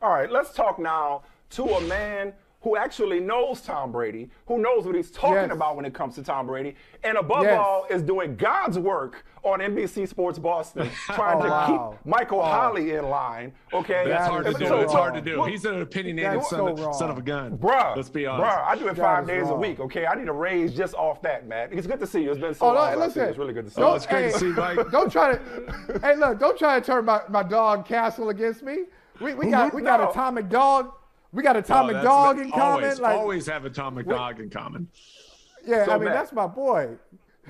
All right, let's talk now to a man who actually knows Tom Brady, who knows what he's talking about when it comes to Tom Brady, and above all is doing God's work on NBC Sports Boston, trying to keep Michael Holley in line. Okay, that's hard to do. It's hard to do. He's an opinionated son of a gun. Bruh, let's be honest. Bruh, I do it 5 days a week. Okay, I need a raise just off that, Matt. It's good to see you. It's been so long. It's really good to see you. It's great to see you, Mike. Don't try to turn my dog Cassel against me. We got Atomic Dog. We got Atomic Dog in common. Always have Atomic Dog in common. Yeah, so, that's my boy.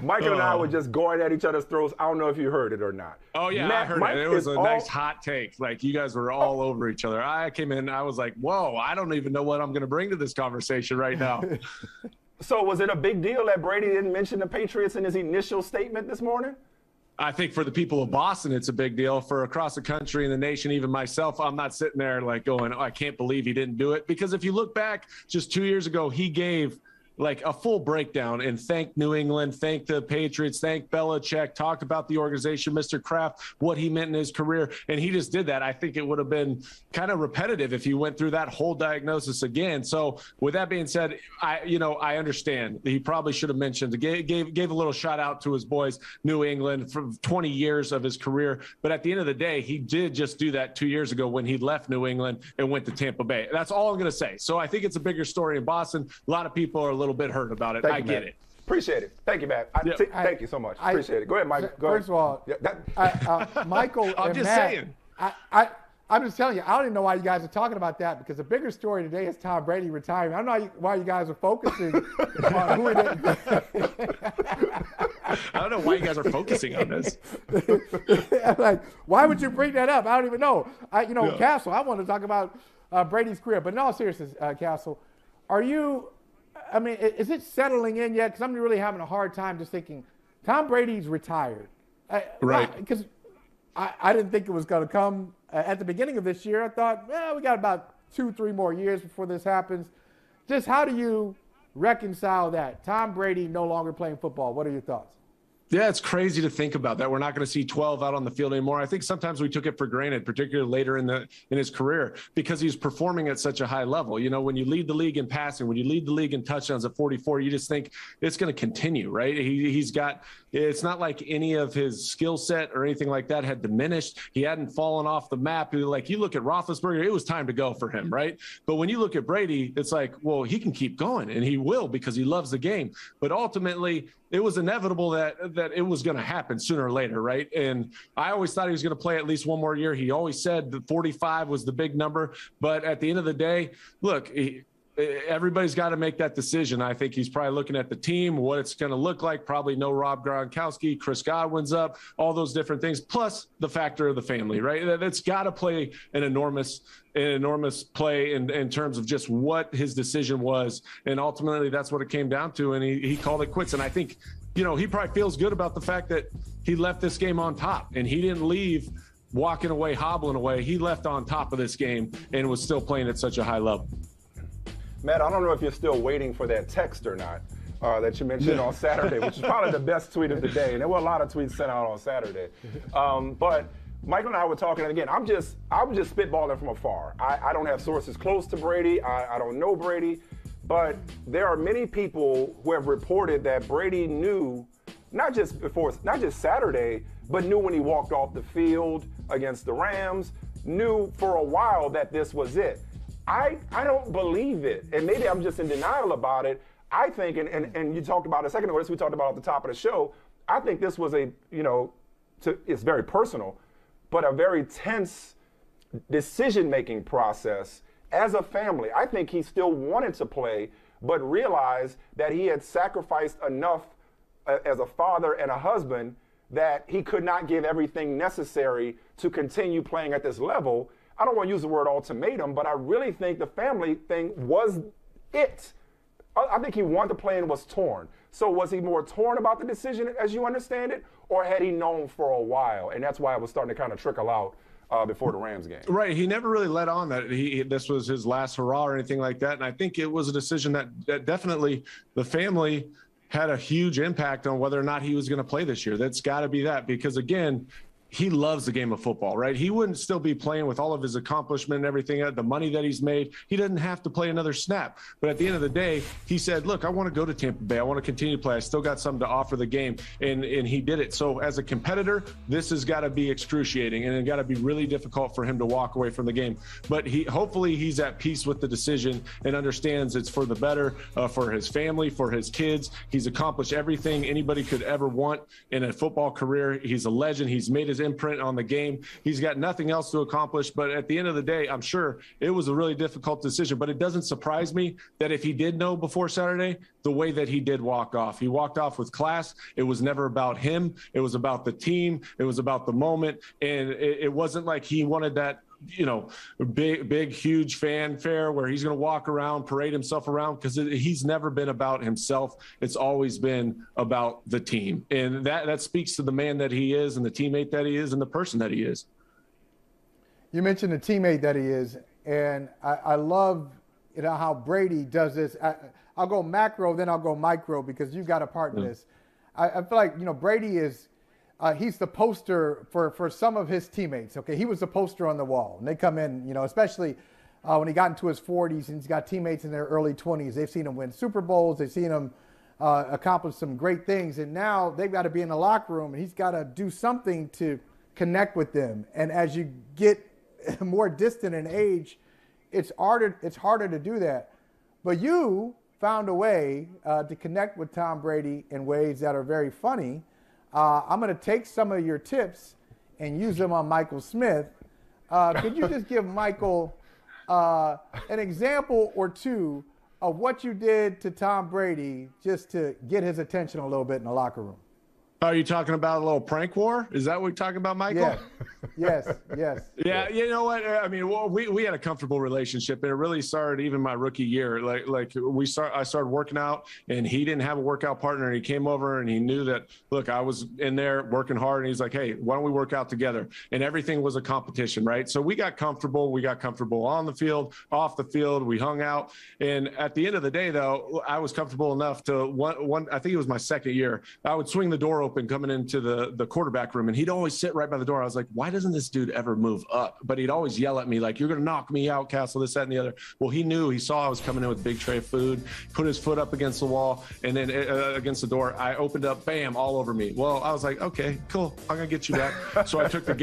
Michael and I were just going at each other's throats. I don't know if you heard it or not. Oh, yeah, I heard it. It was a nice hot take. Like, you guys were all over each other. I came in, I was like, whoa, I don't even know what I'm going to bring to this conversation right now. So was it a big deal that Brady didn't mention the Patriots in his initial statement this morning? I think for the people of Boston, it's a big deal. For across the country and the nation, even myself, I'm not sitting there like going, I can't believe he didn't do it. Because if you look back just 2 years ago, he gave like a full breakdown and thanked New England, thanked the Patriots, thanked Belichick, talked about the organization, Mr. Kraft, what he meant in his career. And he just did that. I think it would have been kind of repetitive if he went through that whole diagnosis again. So with that being said, I understand he probably should have mentioned, gave a little shout out to his boys, New England, for 20 years of his career. But at the end of the day, he did just do that 2 years ago when he left New England and went to Tampa Bay. That's all I'm going to say. So I think it's a bigger story in Boston. A lot of people are a little bit hurt about it. I get it. Appreciate it. Thank you, Matt. Thank you so much. Appreciate it. Go ahead, Mike. First of all, Michael I'm and just Matt, saying. I'm just telling you, I don't even know why you guys are talking about that, because the bigger story today is Tom Brady retiring. I don't know why you guys are focusing on who it is. I don't know why you guys are focusing on this. Like, why would you bring that up? I don't even know. Cassel, I want to talk about Brady's career. But in all seriousness, Cassel, is it settling in yet? Because I'm really having a hard time just thinking, Tom Brady's retired. Right. Because I didn't think it was going to come at the beginning of this year. I thought, we got about 2-3 more years before this happens. Just how do you reconcile that? Tom Brady no longer playing football. What are your thoughts? Yeah, it's crazy to think about that. We're not going to see 12 out on the field anymore. I think sometimes we took it for granted, particularly later in his career, because he's performing at such a high level. You know, when you lead the league in passing, when you lead the league in touchdowns at 44, you just think it's going to continue, right? It's not like any of his skill set or anything like that had diminished. He hadn't fallen off the map. Like, you look at Roethlisberger, it was time to go for him, right? But when you look at Brady, it's like, well, he can keep going, and he will, because he loves the game. But ultimately, it was inevitable that it was going to happen sooner or later, right? And I always thought he was going to play at least one more year. He always said that 45 was the big number. But at the end of the day, look, everybody's got to make that decision. I think he's probably looking at the team, what it's going to look like. Probably no Rob Gronkowski, Chris Godwin's up, all those different things, plus the factor of the family, right? That's got to play an enormous play in terms of just what his decision was. And ultimately, that's what it came down to. And he called it quits. And I think, he probably feels good about the fact that he left this game on top, and he didn't leave walking away, hobbling away. He left on top of this game and was still playing at such a high level. Matt, I don't know if you're still waiting for that text or not that you mentioned on Saturday, which is probably the best tweet of the day. And there were a lot of tweets sent out on Saturday. But Michael and I were talking, and again, I was just spitballing from afar. I don't have sources close to Brady. I don't know Brady. But there are many people who have reported that Brady knew, not just Saturday, but knew when he walked off the field against the Rams, knew for a while that this was it. I don't believe it, and maybe I'm just in denial about it. I think, and you talked about a second ago, this we talked about at the top of the show, I think this was it's very personal, but a very tense decision-making process as a family. I think he still wanted to play, but realized that he had sacrificed enough as a father and a husband that he could not give everything necessary to continue playing at this level. I don't want to use the word ultimatum, but I really think the family thing was it. I think he wanted to play and was torn. So was he more torn about the decision as you understand it, or had he known for a while? And that's why it was starting to kind of trickle out before the Rams game. Right. He never really let on that this was his last hurrah or anything like that. And I think it was a decision that definitely the family had a huge impact on whether or not he was going to play this year. That's got to be that, because again, he loves the game of football, right? He wouldn't still be playing with all of his accomplishment and everything, the money that he's made. He doesn't have to play another snap. But at the end of the day, he said, look, I want to go to Tampa Bay. I want to continue to play. I still got something to offer the game. And he did it. So as a competitor, this has got to be excruciating, and it got to be really difficult for him to walk away from the game. But hopefully he's at peace with the decision and understands it's for the better, for his family, for his kids. He's accomplished everything anybody could ever want in a football career. He's a legend. He's made his imprint on the game. He's got nothing else to accomplish. But at the end of the day, I'm sure it was a really difficult decision. But it doesn't surprise me that if he did know before Saturday, the way that he did walk off. He walked off with class. It was never about him. It was about the team. It was about the moment. And it wasn't like he wanted that, big, huge fanfare where he's going to walk around, parade himself around, because he's never been about himself. It's always been about the team. And that speaks to the man that he is and the teammate that he is and the person that he is. You mentioned the teammate that he is, and I love how Brady does this. I'll go macro, then I'll go micro, because you got a part in this. I feel like, Brady is he's the poster for some of his teammates. Okay, he was the poster on the wall, and they come in, especially when he got into his 40s, and he's got teammates in their early 20s. They've seen him win Super Bowls. They've seen him accomplish some great things, and now they've got to be in the locker room, and he's got to do something to connect with them. And as you get more distant in age, it's harder to do that. But you found a way to connect with Tom Brady in ways that are very funny. I'm going to take some of your tips and use them on Michael Smith. Could you just give Michael an example or two of what you did to Tom Brady just to get his attention a little bit in the locker room? Are you talking about a little prank war? Is that what you're talking about, Michael? Yes. Yeah, you know what? I mean, we had a comfortable relationship, and it really started even my rookie year. I started working out, and he didn't have a workout partner, and he came over, and he knew that, look, I was in there working hard, and he's like, hey, why don't we work out together? And everything was a competition, right? So we got comfortable. We got comfortable on the field, off the field. We hung out, and at the end of the day, though, I was comfortable enough to I think it was my second year, I would swing the door open coming into the quarterback room, and he'd always sit right by the door. I was like, why doesn't this dude ever move up? But he'd always yell at me like, you're going to knock me out, Cassel, this, that, and the other. Well, he saw I was coming in with a big tray of food, put his foot up against the wall, and then against the door, I opened up, bam, all over me. Well, I was like, okay, cool, I'm going to get you back. So I took the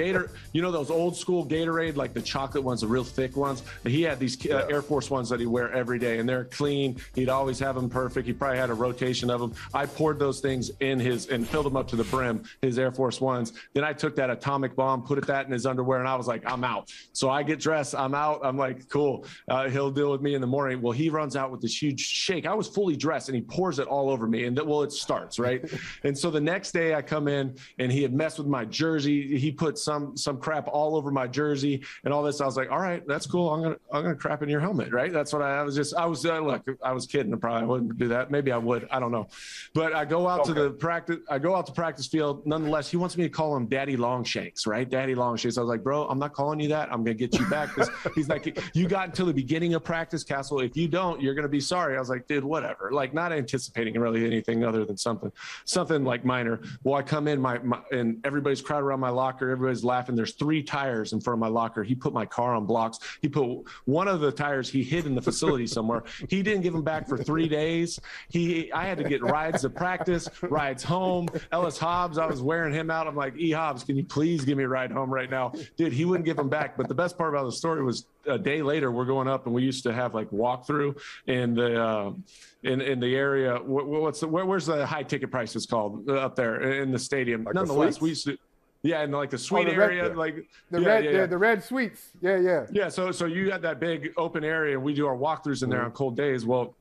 those old school Gatorade, like the chocolate ones, the real thick ones. He had these Air Force ones that he'd wear every day, and they're clean. He'd always have them perfect. He probably had a rotation of them. I poured those things in and filled them up to the brim, his Air Force Ones. Then I took that atomic bomb, put that in his underwear, and I was like, I'm out. So I get dressed, I'm out. I'm like, cool. He'll deal with me in the morning. Well, he runs out with this huge shake. I was fully dressed, and he pours it all over me. And it starts, right? And so the next day I come in, and he had messed with my jersey. He put some crap all over my jersey and all this. I was like, all right, that's cool. I'm gonna crap in your helmet, right? That's what I was look, I was kidding. I probably wouldn't do that. Maybe I would. I don't know. But I go out to the practice. I go out to practice field. Nonetheless, he wants me to call him Daddy Longshanks, right? Daddy Longshanks. I was like, bro, I'm not calling you that. I'm going to get you back. He's like, you got until the beginning of practice, Cassel. If you don't, you're going to be sorry. I was like, dude, whatever. Like, not anticipating really anything other than something like minor. Well, I come in and everybody's crowded around my locker. Everybody's laughing. There's 3 tires in front of my locker. He put my car on blocks. He put one of the tires he hid in the facility somewhere. He didn't give them back for 3 days. I had to get rides to practice, rides home. Ellis Hobbs, I was wearing him out. I'm like, Hobbs, can you please give me a ride home right now? Dude, he wouldn't give them back. But the best part about the story was a day later, we're going up, and we used to have like walkthrough in the area. Where's the high ticket prices called up there in the stadium? Like nonetheless, we used to. Yeah, in like the suite area, like the red suites. Yeah. Yeah, so you got that big open area, and we do our walkthroughs in there on cold days. Well,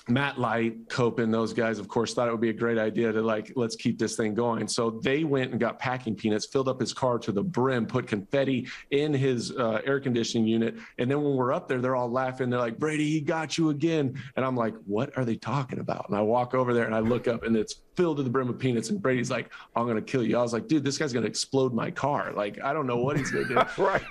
Matt Light, Copen, those guys, of course, thought it would be a great idea to let's keep this thing going. So they went and got packing peanuts, filled up his car to the brim, put confetti in his air conditioning unit. And then when we're up there, they're all laughing. They're like, Brady, he got you again. And I'm like, what are they talking about? And I walk over there and I look up, and it's filled to the brim with peanuts. And Brady's like, I'm going to kill you. I was like, dude, this guy's going to explode my car. Like, I don't know what he's going to do. Right.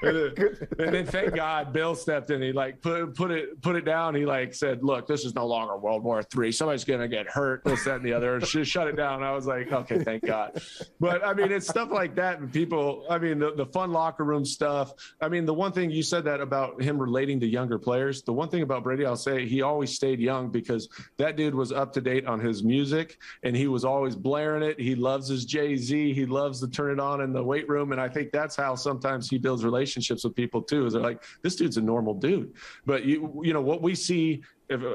And then thank God Bill stepped in. He like put it down. He like said, look, this is no longer World War III. Somebody's going to get hurt, this, that, and the other. Shut it down. I was like, okay, thank God. But I mean, it's stuff like that. And people, I mean, the fun locker room stuff. I mean, the one thing you said that about him relating to younger players, the one thing about Brady, I'll say he always stayed young because that dude was up to date on his music and he was always blaring it. He loves his Jay-Z. He loves to turn it on in the weight room. And I think that's how sometimes he builds relationships with people too, is they're like, this dude's a normal dude. But you know, what we see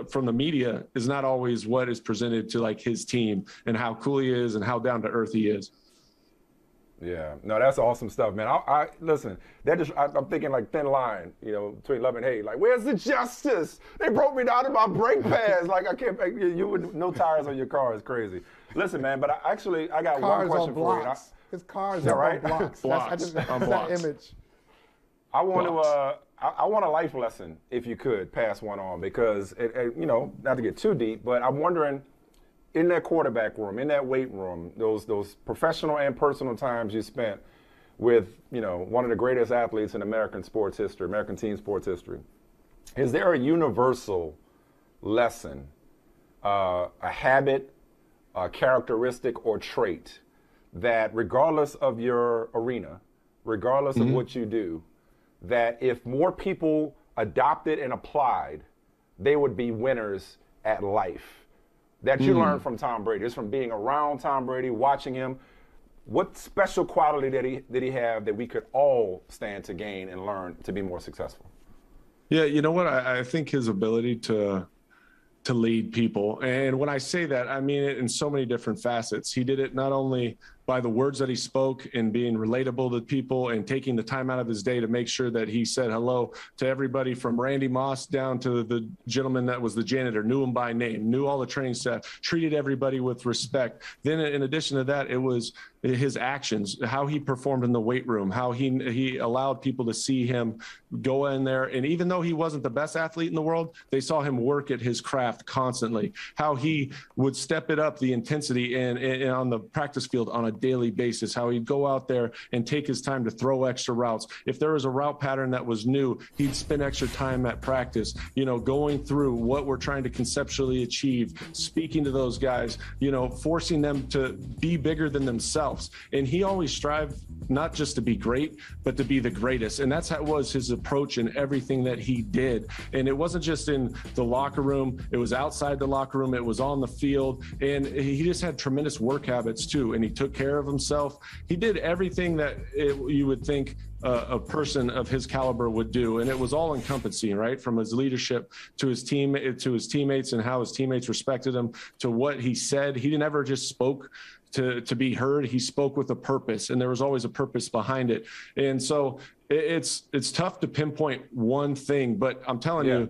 from the media is not always what is presented to like his team and how cool he is and how down to earth he is. Yeah, no, that's awesome stuff, man. I listen. That just I'm thinking like thin line, you know, between love and hate. Like, where's the justice? They broke me down in my brake pads. Like, I can't. You would no tires on your car is crazy. Listen, man, but I got one question for you. His cars are right? On blocks. Blocks. That's that image. I want to. I want a life lesson, if you could pass one on, because you know, not to get too deep, but I'm wondering. In that quarterback room, in that weight room, those professional and personal times you spent with, you know, one of the greatest athletes in American sports history, American team sports history, is there a universal lesson, a habit, a characteristic, or trait that, regardless of your arena, regardless of what you do, that if more people adopted and applied, they would be winners at life? That you learned from Tom Brady, just from being around Tom Brady, watching him. What special quality did he have that we could all stand to gain and learn to be more successful? Yeah, you know what? I think his ability to lead people. And when I say that, I mean it in so many different facets. He did it not only by the words that he spoke and being relatable to people and taking the time out of his day to make sure that he said hello to everybody from Randy Moss down to the gentleman that was the janitor, knew him by name, knew all the training staff, treated everybody with respect. Then in addition to that, it was his actions, how he performed in the weight room, how he allowed people to see him go in there. And even though he wasn't the best athlete in the world, they saw him work at his craft constantly, how he would step it up, the intensity and on the practice field on a daily basis, how he'd go out there and take his time to throw extra routes. If there was a route pattern that was new, he'd spend extra time at practice, you know, going through what we're trying to conceptually achieve, speaking to those guys, you know, forcing them to be bigger than themselves. And he always strived not just to be great, but to be the greatest. And that's how it was his approach in everything that he did. And it wasn't just in the locker room, it was outside the locker room, it was on the field. And he just had tremendous work habits too. And he took care of himself. He did everything that you would think a person of his caliber would do. And it was all encompassing, right? From his leadership to his team, to his teammates and how his teammates respected him, to what he said. He never just spoke to be heard. He spoke with a purpose, and there was always a purpose behind it. And so it's tough to pinpoint one thing, but I'm telling you,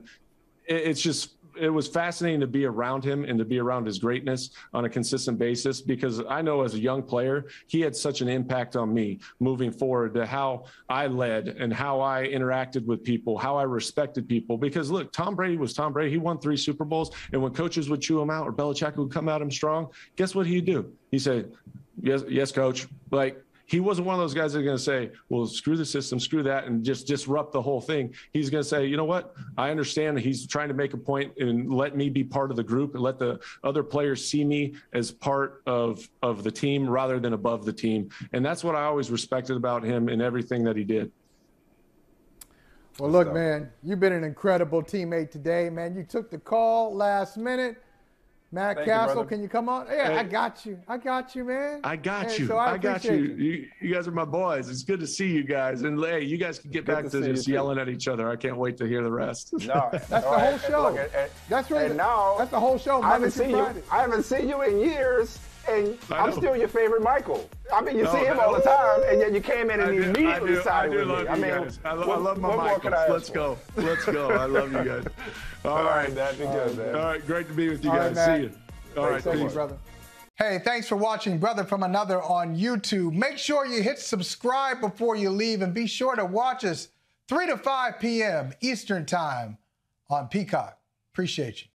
it was fascinating to be around him and to be around his greatness on a consistent basis, because I know as a young player, he had such an impact on me moving forward to how I led and how I interacted with people, how I respected people. Because look, Tom Brady was Tom Brady. He won 3 Super Bowls. And when coaches would chew him out or Belichick would come at him strong, guess what he'd do? He said, yes, coach. Like, he wasn't one of those guys that are going to say, well, screw the system, screw that, and just disrupt the whole thing. He's going to say, you know what? I understand he's trying to make a point and let me be part of the group and let the other players see me as part of the team rather than above the team. And that's what I always respected about him in everything that he did. Well, look, man, you've been an incredible teammate today, man. You took the call last minute. Matt Cassel, can you come on? Yeah, hey. I got you, man. I got you. So I got you. You guys are my boys. It's good to see you guys. And hey, you guys can get back to just yelling at each other. I can't wait to hear the rest. No, that's the whole show. That's really that's the whole show. I haven't seen you in years, and I'm still your favorite Michael. I mean, you see him all the time, and yet you came in and immediately sided with me. I love my Michaels. Let's go. I love you guys. All right, that'd be good, man. All right, great to be with you guys. See you. All right, peace, brother. Hey, thanks for watching Brother from Another on YouTube. Make sure you hit subscribe before you leave, and be sure to watch us 3 to 5 p.m. Eastern Time on Peacock. Appreciate you.